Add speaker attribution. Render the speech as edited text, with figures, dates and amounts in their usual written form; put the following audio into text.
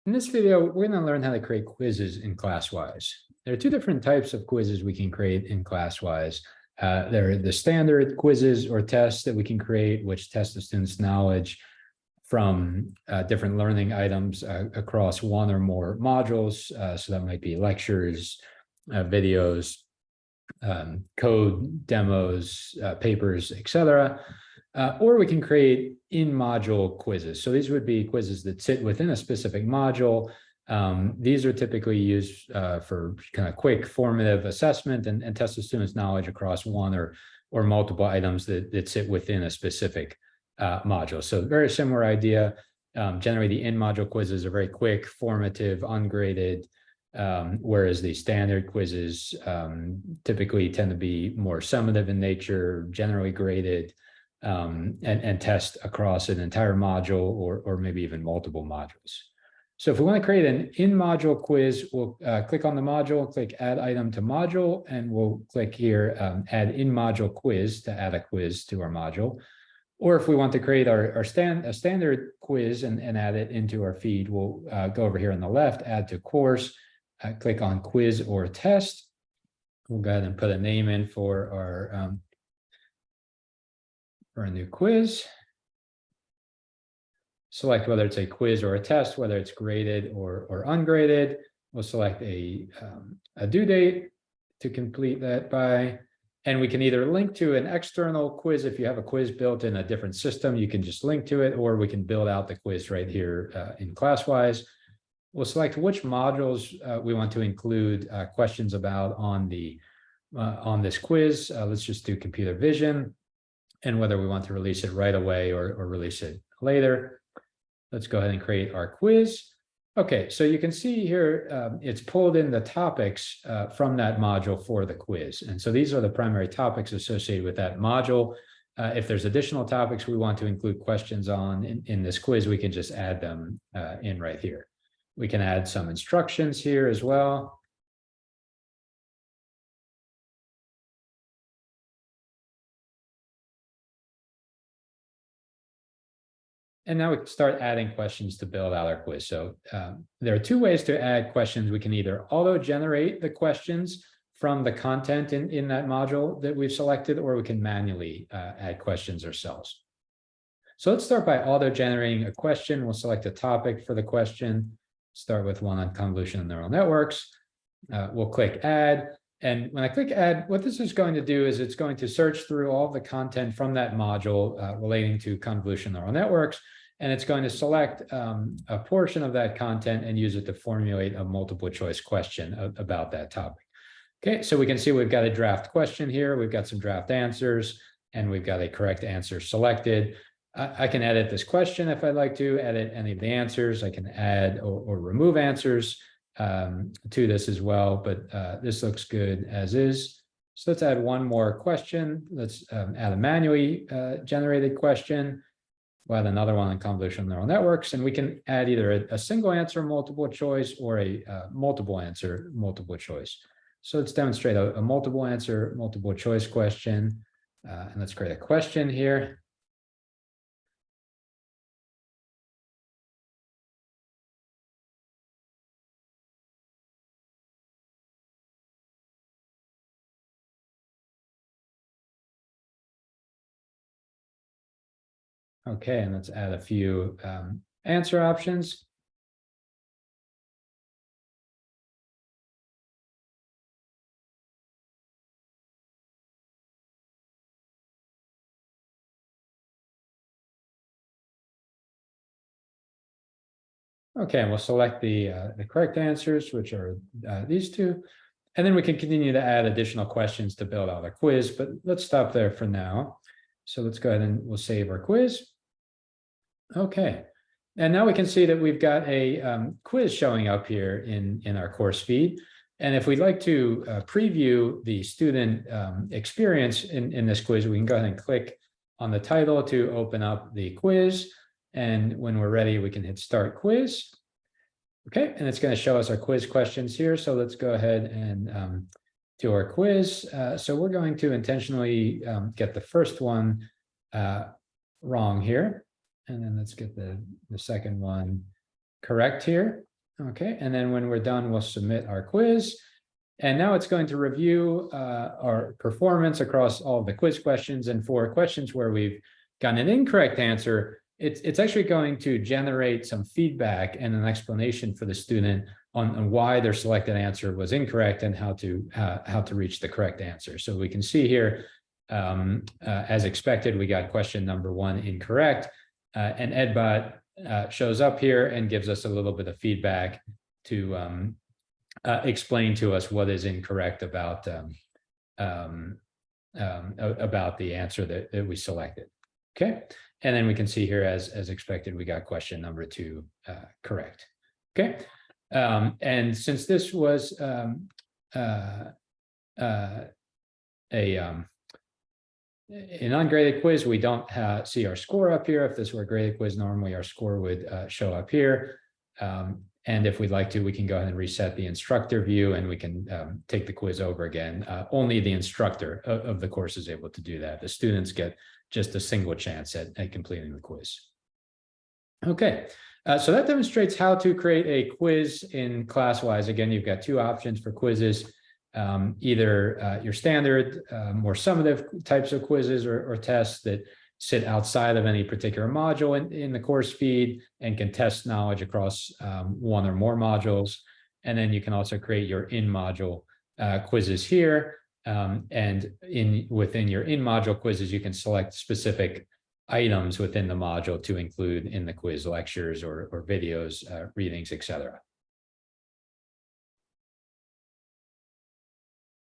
Speaker 1: In this video, we're going to learn how to create quizzes in Classwise. There are two different types of quizzes we can create in Classwise. There are the standard quizzes or tests that we can create, which test the student's knowledge from different learning items across one or more modules. So that might be lectures, videos, code, demos, papers, etc. Or we can create in-module quizzes. So these would be quizzes that sit within a specific module. These are typically used for kind of quick formative assessment and test the student's knowledge across one or multiple items that sit within a specific module. So very similar idea. Generally, the in-module quizzes are very quick, formative, ungraded, whereas the standard quizzes typically tend to be more summative in nature, generally graded, and test across an entire module or maybe even multiple modules. So if we want to create an in-module quiz, we'll click on the module, click add item to module, and we'll click here, add in-module quiz to add a quiz to our module. Or if we want to create a standard quiz and add it into our feed, we'll go over here on the left, add to course, click on quiz or test. We'll go ahead and put a name in for a new quiz. Select whether it's a quiz or a test, whether it's graded or ungraded. We'll select a due date to complete that by, and we can either link to an external quiz. If you have a quiz built in a different system, you can just link to it, or we can build out the quiz right here in Classwise. We'll select which modules we want to include questions about on this quiz. Let's just do computer vision, and whether we want to release it right away or release it later. Let's go ahead and create our quiz. Okay, so you can see here, it's pulled in the topics from that module for the quiz. And so these are the primary topics associated with that module. If there's additional topics we want to include questions on in this quiz, we can just add them in right here. We can add some instructions here as well. And now we can start adding questions to build out our quiz. So there are two ways to add questions. We can either auto-generate the questions from the content in that module that we've selected, or we can manually add questions ourselves. So let's start by auto-generating a question. We'll select a topic for the question. Start with one on convolutional neural networks. We'll click add. And when I click add, what this is going to do is it's going to search through all the content from that module relating to convolutional neural networks. And it's going to select a portion of that content and use it to formulate a multiple choice question about that topic. Okay, so we can see we've got a draft question here. We've got some draft answers, and we've got a correct answer selected. I can edit this question if I'd like to, edit any of the answers. I can add or remove answers to this as well, but this looks good as is. So let's add one more question. Let's add a manually generated question. We'll add another one on convolutional neural networks, and we can add either a single answer multiple choice or a multiple answer multiple choice. So let's demonstrate a multiple answer multiple choice question, and let's create a question here. Okay, and let's add a few answer options. Okay, and we'll select the correct answers, which are these two. And then we can continue to add additional questions to build out a quiz, but let's stop there for now. So let's go ahead and we'll save our quiz. Okay, and now we can see that we've got a quiz showing up here in our course feed. And if we'd like to preview the student experience in this quiz, we can go ahead and click on the title to open up the quiz. And when we're ready, we can hit start quiz. Okay, and it's going to show us our quiz questions here. So let's go ahead and do our quiz. So we're going to intentionally get the first one wrong here. And then let's get the second one correct here. Okay, and then when we're done, we'll submit our quiz. And now it's going to review our performance across all of the quiz questions. And for questions where we've gotten an incorrect answer, it's actually going to generate some feedback and an explanation for the student on why their selected answer was incorrect and how to reach the correct answer. So we can see here, as expected, we got question number 1 incorrect, and EdBot shows up here and gives us a little bit of feedback to explain to us what is incorrect about the answer that we selected. Okay, and then we can see here, as expected, we got question number 2 correct. Okay, and since this was an ungraded quiz, we don't see our score up here. If this were a graded quiz, normally our score would show up here. And if we'd like to, we can go ahead and reset the instructor view, and we can take the quiz over again. Only the instructor of the course is able to do that. The students get just a single chance at completing the quiz. Okay, so that demonstrates how to create a quiz in Classwise. Again, you've got 2 options for quizzes. Either your standard, more summative types of quizzes or tests that sit outside of any particular module in the course feed and can test knowledge across 1 or more modules. And then you can also create your in-module quizzes here. And within your in-module quizzes, you can select specific items within the module to include in the quiz, lectures or videos, readings, etc.